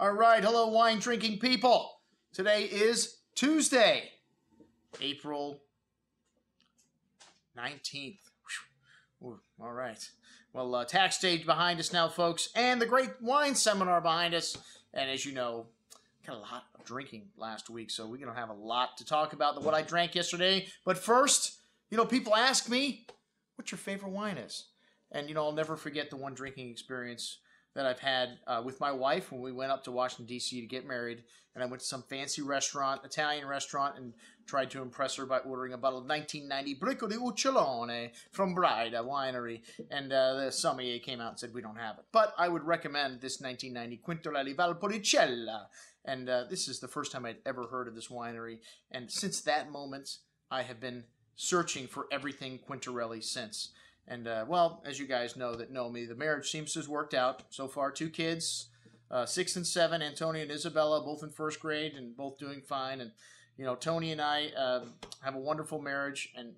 All right, hello wine drinking people. Today is Tuesday, April 19th. Ooh, all right. Well, tax day behind us now, folks, and the Great Wine Seminar behind us. And as you know, got a lot of drinking last week, so we're going to have a lot to talk about than what I drank yesterday. But first, people ask me what your favorite wine is. And, I'll never forget the one drinking experience that I've had with my wife when we went up to Washington, D.C. to get married. And I went to some fancy restaurant, Italian restaurant, and tried to impress her by ordering a bottle of 1990 Bricco di Uccellone from Braida winery. And the sommelier came out and said, we don't have it. But I would recommend this 1990 Quintarelli Valpolicella. And this is the first time I'd ever heard of this winery. And since that moment, I have been searching for everything Quintarelli since. And, well, as you guys know me, the marriage seems to have worked out so far. 2 kids, 6 and 7, Toni and Isabella, both in first grade and both doing fine. And, Toni and I have a wonderful marriage. And,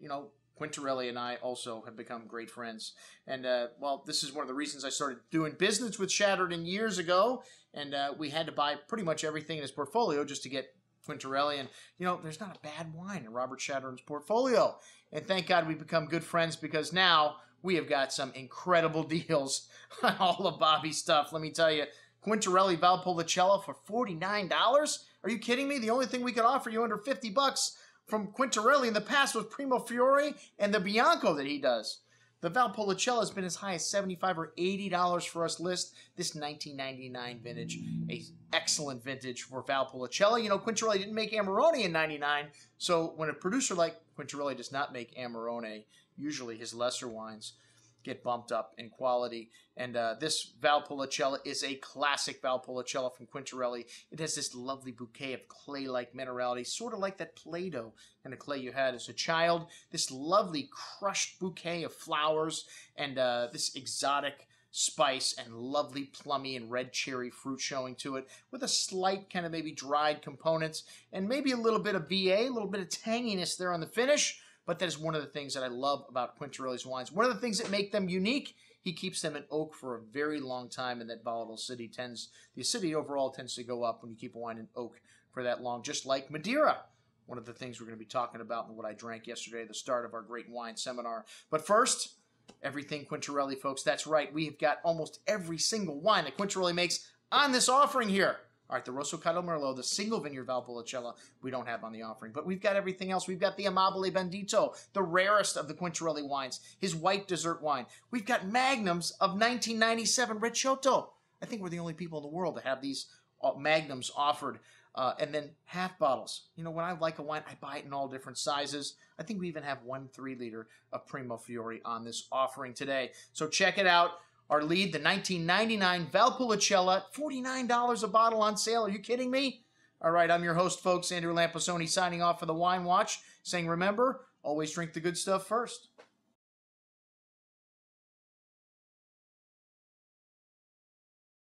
Quintarelli and I also have become great friends. And, well, this is one of the reasons I started doing business with Shatterton years ago. And we had to buy pretty much everything in his portfolio just to get Quintarelli. And, there's not a bad wine in Robert Shatterton's portfolio. And thank God we've become good friends because now we have got some incredible deals on all of Bobby's stuff. Let me tell you, Quintarelli Valpolicella for $49? Are you kidding me? The only thing we could offer you under $50 from Quintarelli in the past was Primo Fiore and the Bianco that he does. The Valpolicella has been as high as $75 or $80 for us list. This 1999 vintage, a excellent vintage for Valpolicella. Quintarelli didn't make Amarone in '99, so when a producer like Quintarelli does not make Amarone, usually his lesser wines get bumped up in quality. And this Valpolicella is a classic Valpolicella from Quintarelli. It has this lovely bouquet of clay-like minerality, sort of like that Play-Doh kind of clay you had as a child. This lovely crushed bouquet of flowers and this exotic spice and lovely plummy and red cherry fruit showing to it with a slight kind of maybe dried components and maybe a little bit of VA, a little bit of tanginess there on the finish. But that is one of the things that I love about Quintarelli's wines. One of the things that make them unique, he keeps them in oak for a very long time, and that volatile acidity the acidity overall tends to go up when you keep a wine in oak for that long, just like Madeira. One of the things we're going to be talking about and what I drank yesterday at the start of our Great Wine Seminar. But first, everything Quintarelli, folks. That's right. We have got almost every single wine that Quintarelli makes on this offering here. All right, the Rosso Merlo, the single vineyard Valpolicella, we don't have on the offering. But we've got everything else. We've got the Amabile Bandito, the rarest of the Quintarelli wines, his white dessert wine. We've got Magnums of 1997 Recioto. I think we're the only people in the world to have these Magnums offered. And then half bottles. When I like a wine, I buy it in all different sizes. I think we even have 1 3-liter of Primo Fiore on this offering today. So check it out. Our lead, the 1999 Valpolicella, $49 a bottle on sale. Are you kidding me? All right, I'm your host, folks, Andrew Lamposoni, signing off for the Wine Watch, saying remember, always drink the good stuff first.